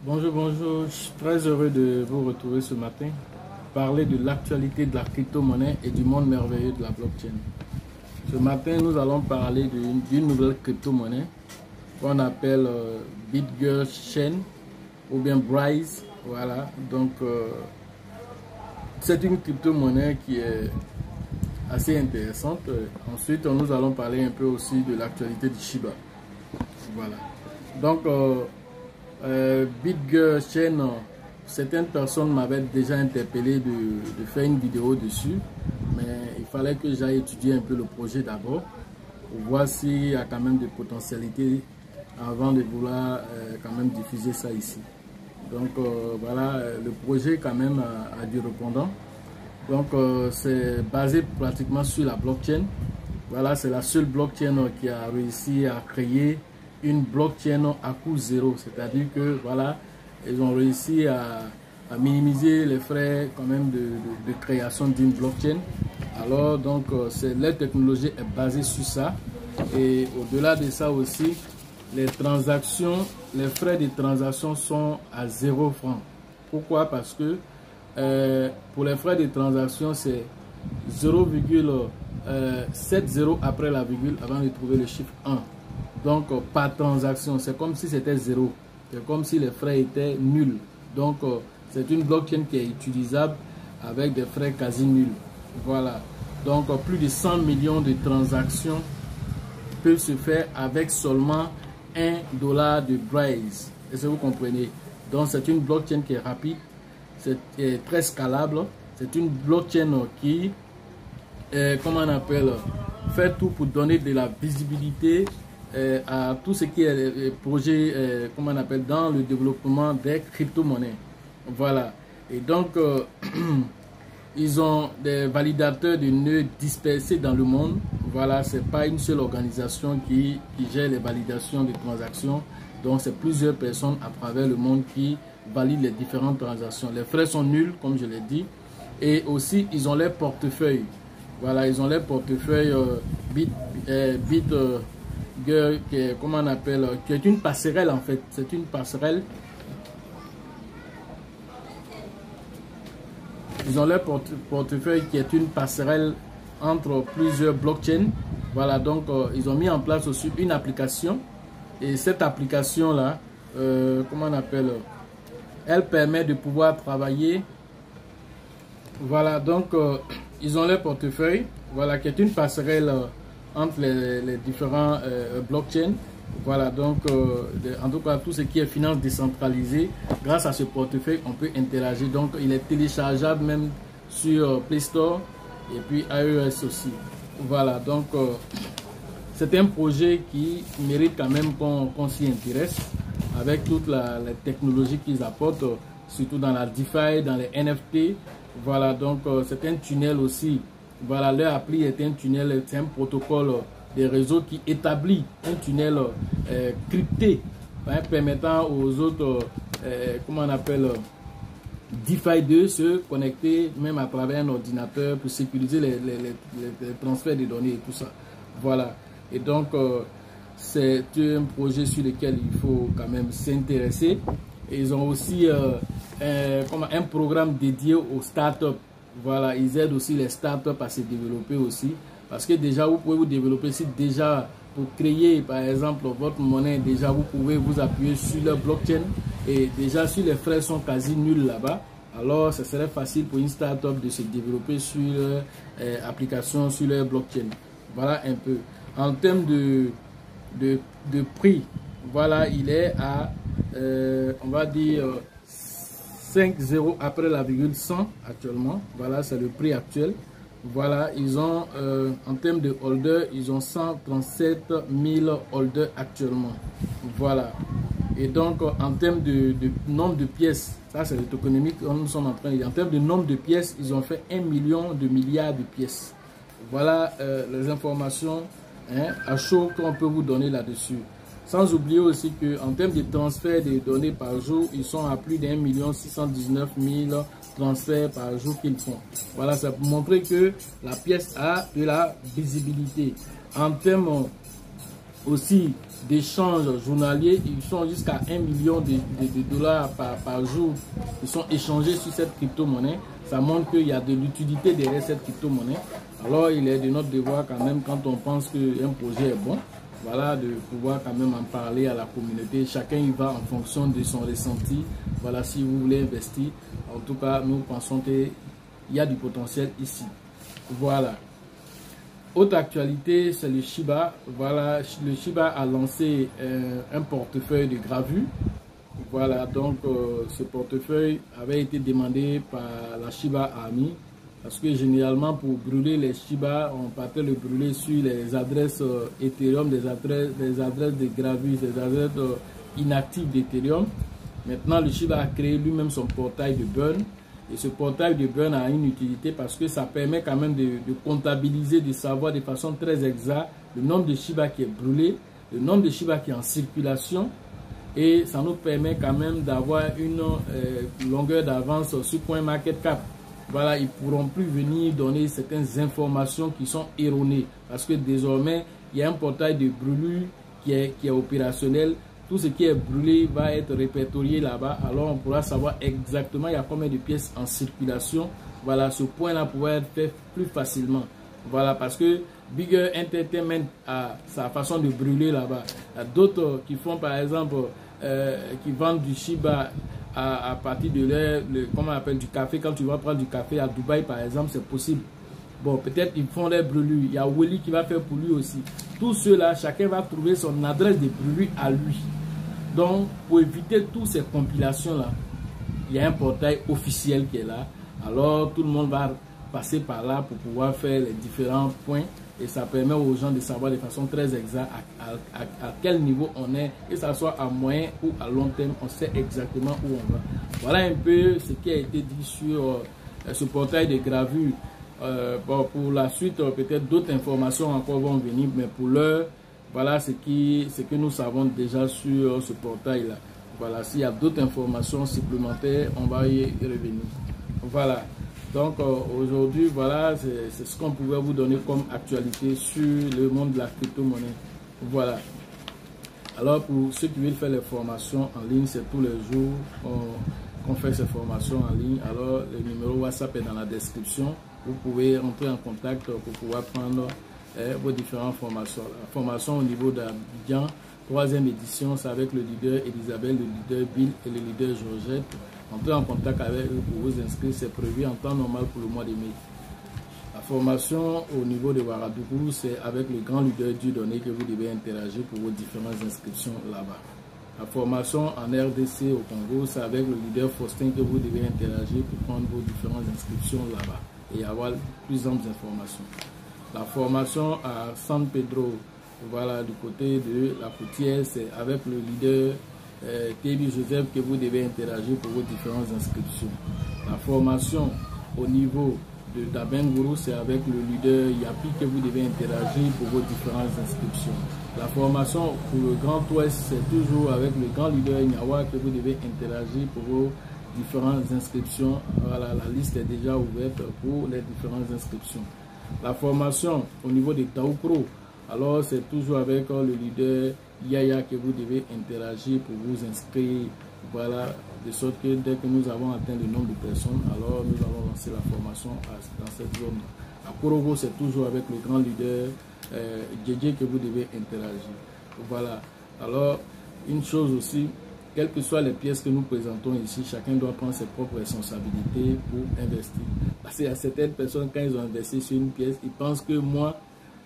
Bonjour, bonjour. Je suis très heureux de vous retrouver ce matin. Parler de l'actualité de la crypto-monnaie et du monde merveilleux de la blockchain. Ce matin, nous allons parler d'une nouvelle crypto-monnaie qu'on appelle BitGo Chain ou bien Brise. Voilà, donc c'est une crypto-monnaie qui est assez intéressante. Ensuite, nous allons parler un peu aussi de l'actualité du Shiba. Voilà. Donc, BitGo Chain, certaines personnes m'avaient déjà interpellé de faire une vidéo dessus, mais il fallait que j'aille étudier un peu le projet d'abord pour voir s'il y a quand même des potentialités avant de vouloir quand même diffuser ça ici. Donc voilà, le projet quand même a du répondant. Donc c'est basé pratiquement sur la blockchain. Voilà, c'est la seule blockchain qui a réussi à créer une blockchain à coût zéro, c'est-à-dire que voilà, ils ont réussi à minimiser les frais quand même de création d'une blockchain. Alors donc la technologie est basée sur ça, et au-delà de ça aussi, les transactions, les frais de transaction sont à 0 francs. Pourquoi? Parce que pour les frais de transaction, c'est 0,70 après la virgule avant de trouver le chiffre 1. Donc, par transaction, c'est comme si c'était 0. C'est comme si les frais étaient nuls. Donc, c'est une blockchain qui est utilisable avec des frais quasi nuls. Voilà. Donc, plus de 100 millions de transactions peuvent se faire avec seulement $1 de Brise. Est-ce que vous comprenez? Donc, c'est une blockchain qui est rapide, c'est très scalable. C'est une blockchain qui, comment on appelle, fait tout pour donner de la visibilité à tout ce qui est projet, comment on appelle, dans le développement des crypto-monnaies. Voilà. Et donc, ils ont des validateurs de nœuds dispersés dans le monde. Voilà, c'est pas une seule organisation qui gère les validations de transactions. Donc, c'est plusieurs personnes à travers le monde qui valident les différentes transactions. Les frais sont nuls, comme je l'ai dit. Et aussi, ils ont leur portefeuille. Voilà, ils ont leur portefeuille comment on appelle, qui est une passerelle en fait. C'est une passerelle. Ils ont leur portefeuille qui est une passerelle entre plusieurs blockchains. Voilà, donc ils ont mis en place aussi une application. Et cette application là, comment on appelle, elle permet de pouvoir travailler. Voilà, donc ils ont leur portefeuille, voilà, qui est une passerelle entre les différents blockchains. Voilà, donc en tout cas tout ce qui est finance décentralisée, grâce à ce portefeuille on peut interagir. Donc il est téléchargeable même sur Play Store et puis iOS aussi. Voilà, donc c'est un projet qui mérite quand même qu'on s'y intéresse avec toute la technologie qu'ils apportent, surtout dans la DeFi, dans les NFT. Voilà, donc c'est un tunnel aussi. Voilà, leur appli est un tunnel, c'est un protocole des réseaux qui établit un tunnel crypté, hein, permettant aux autres, comment on appelle, DeFi de se connecter même à travers un ordinateur pour sécuriser les transferts de données et tout ça. Voilà, et donc c'est un projet sur lequel il faut quand même s'intéresser. Et ils ont aussi un programme dédié aux startups. Voilà, ils aident aussi les startups à se développer aussi. Parce que déjà, vous pouvez vous développer si déjà pour créer par exemple votre monnaie, déjà vous pouvez vous appuyer sur leur blockchain. Et déjà, si les frais sont quasi nuls là-bas, alors ce serait facile pour une startup de se développer sur leur application, sur leur blockchain. Voilà un peu. En termes de prix, voilà, il est à on va dire 5,0 après la virgule 100 actuellement. Voilà, c'est le prix actuel. Voilà, ils ont en termes de holders, ils ont 137 000 holders actuellement. Voilà. Et donc en termes de nombre de pièces, ça c'est le tokenomique, nous sommes en train de dire. En termes de nombre de pièces, ils ont fait 1 million de milliards de pièces. Voilà les informations, hein, à chaud qu'on peut vous donner là-dessus. Sans oublier aussi qu'en termes de transfert de données par jour, ils sont à plus d'1 619 000 transferts par jour qu'ils font. Voilà, ça pour montrer que la pièce a de la visibilité. En termes aussi d'échanges journaliers. Ils sont jusqu'à 1 million de dollars par jour. Ils sont échangés sur cette crypto-monnaie. Ça montre qu'il y a de l'utilité derrière cette crypto-monnaie. Alors, il est de notre devoir quand même, quand on pense qu'un projet est bon, voilà, de pouvoir quand même en parler à la communauté. Chacun y va en fonction de son ressenti. Voilà, si vous voulez investir, en tout cas, nous pensons qu'il y a du potentiel ici. Voilà. Autre actualité, c'est le Shiba. Voilà, le Shiba a lancé un portefeuille de gravure. Voilà, donc ce portefeuille avait été demandé par la Shiba Army. Parce que généralement, pour brûler les Shiba, on partait le brûler sur les adresses Ethereum, des adresses de gravure, des adresses inactives d'Ethereum. Maintenant, le Shiba a créé lui-même son portail de burn. Et ce portail de burn a une utilité parce que ça permet quand même de comptabiliser, de savoir de façon très exacte le nombre de Shiba qui est brûlé, le nombre de Shiba qui est en circulation. Et ça nous permet quand même d'avoir une longueur d'avance sur CoinMarketCap. Voilà, ils ne pourront plus venir donner certaines informations qui sont erronées. Parce que désormais, il y a un portail de brûlure qui est opérationnel. Tout ce qui est brûlé va être répertorié là-bas. Alors, on pourra savoir exactement il y a combien de pièces en circulation. Voilà, ce point-là pourra être fait plus facilement. Voilà, parce que Bigger Entertainment a sa façon de brûler là-bas. Il y a d'autres qui font, par exemple, qui vendent du Shiba à partir de comment on appelle, du café. Quand tu vas prendre du café à Dubaï, par exemple, c'est possible. Bon, peut-être ils font des brûlures. Il y a Willy qui va faire pour lui aussi. Tous ceux-là, chacun va trouver son adresse de brûlure à lui. Donc, pour éviter toutes ces compilations-là, il y a un portail officiel qui est là. Alors, tout le monde va passer par là pour pouvoir faire les différents points. Et ça permet aux gens de savoir de façon très exacte à quel niveau on est. Que ce soit à moyen ou à long terme, on sait exactement où on va. Voilà un peu ce qui a été dit sur ce portail de gravure. Bon, pour la suite, peut-être d'autres informations encore vont venir. Mais pour l'heure, voilà ce que nous savons déjà sur ce portail-là. Voilà, s'il y a d'autres informations supplémentaires, on va y revenir. Voilà. Donc aujourd'hui, voilà, c'est ce qu'on pouvait vous donner comme actualité sur le monde de la crypto-monnaie. Voilà. Alors pour ceux qui veulent faire les formations en ligne, c'est tous les jours qu'on fait ces formations en ligne. Alors le numéro WhatsApp est dans la description. Vous pouvez entrer en contact pour pouvoir prendre vos différentes formations. La formation au niveau d'Abidjan, 3e édition, c'est avec le leader Elisabeth, le leader Bill et le leader Georgette. Entrez en contact avec eux pour vous inscrire, c'est prévu en temps normal pour le mois de mai. La formation au niveau de Ouagadougou, c'est avec le grand leader Dieudonné que vous devez interagir pour vos différentes inscriptions là-bas. La formation en RDC au Congo, c'est avec le leader Faustin que vous devez interagir pour prendre vos différentes inscriptions là-bas et avoir plus amples informations. La formation à San Pedro, voilà, du côté de la Poutière, c'est avec le leader Tébi Joseph que vous devez interagir pour vos différentes inscriptions. La formation au niveau de Dabengourou, c'est avec le leader Yapi que vous devez interagir pour vos différentes inscriptions. La formation pour le Grand Ouest, c'est toujours avec le grand leader Nyawa que vous devez interagir pour vos différentes inscriptions. Voilà, la liste est déjà ouverte pour les différentes inscriptions. La formation au niveau de Taoukro, alors c'est toujours avec le leader Yaya que vous devez interagir pour vous inscrire. Voilà, de sorte que dès que nous avons atteint le nombre de personnes, alors nous allons lancer la formation dans cette zone. À Korogo, c'est toujours avec le grand leader Djedje que vous devez interagir. Voilà, alors une chose aussi, quelles que soient les pièces que nous présentons ici, chacun doit prendre ses propres responsabilités pour investir. Parce qu'il y a certaines personnes, quand ils ont investi sur une pièce, ils pensent que moi,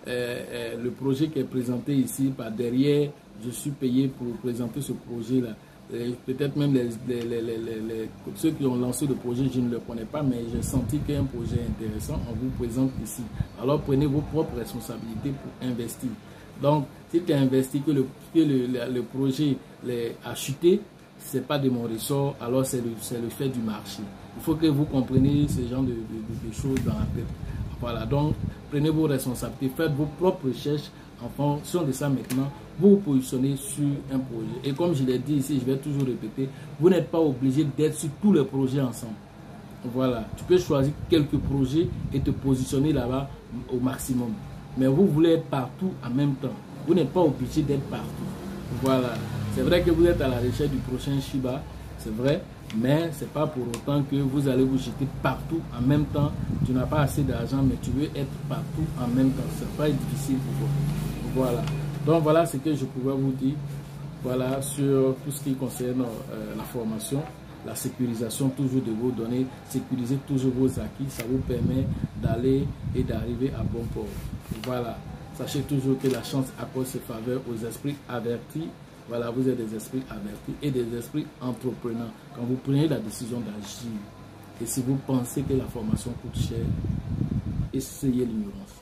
le projet qui est présenté ici, par derrière, je suis payé pour présenter ce projet-là. Peut-être même ceux qui ont lancé le projet, je ne le connais pas, mais j'ai senti qu'un projet intéressant, on vous présente ici. Alors prenez vos propres responsabilités pour investir. Donc, si tu as investi que le projet a chuté, ce n'est pas de mon ressort, alors c'est le fait du marché. Il faut que vous compreniez ce genre de choses dans la tête. Voilà, donc prenez vos responsabilités, faites vos propres recherches. En fonction de ça maintenant, vous vous positionnez sur un projet. Et comme je l'ai dit ici, je vais toujours répéter, vous n'êtes pas obligé d'être sur tous les projets ensemble. Voilà, tu peux choisir quelques projets et te positionner là-bas au maximum. Mais vous voulez être partout en même temps. Vous n'êtes pas obligé d'être partout. Voilà. C'est vrai que vous êtes à la recherche du prochain Shiba, c'est vrai, mais c'est pas pour autant que vous allez vous jeter partout en même temps. Tu n'as pas assez d'argent, mais tu veux être partout en même temps. C'est pas difficile pour vous. Voilà. Donc voilà ce que je pouvais vous dire. Voilà sur tout ce qui concerne la formation, la sécurisation toujours de vos données, sécuriser toujours vos acquis, ça vous permet d'aller et d'arriver à bon port. Voilà. Sachez toujours que la chance accorde ses faveurs aux esprits avertis. Voilà, vous êtes des esprits avertis et des esprits entrepreneurs. Quand vous prenez la décision d'agir, et si vous pensez que la formation coûte cher, essayez l'ignorance.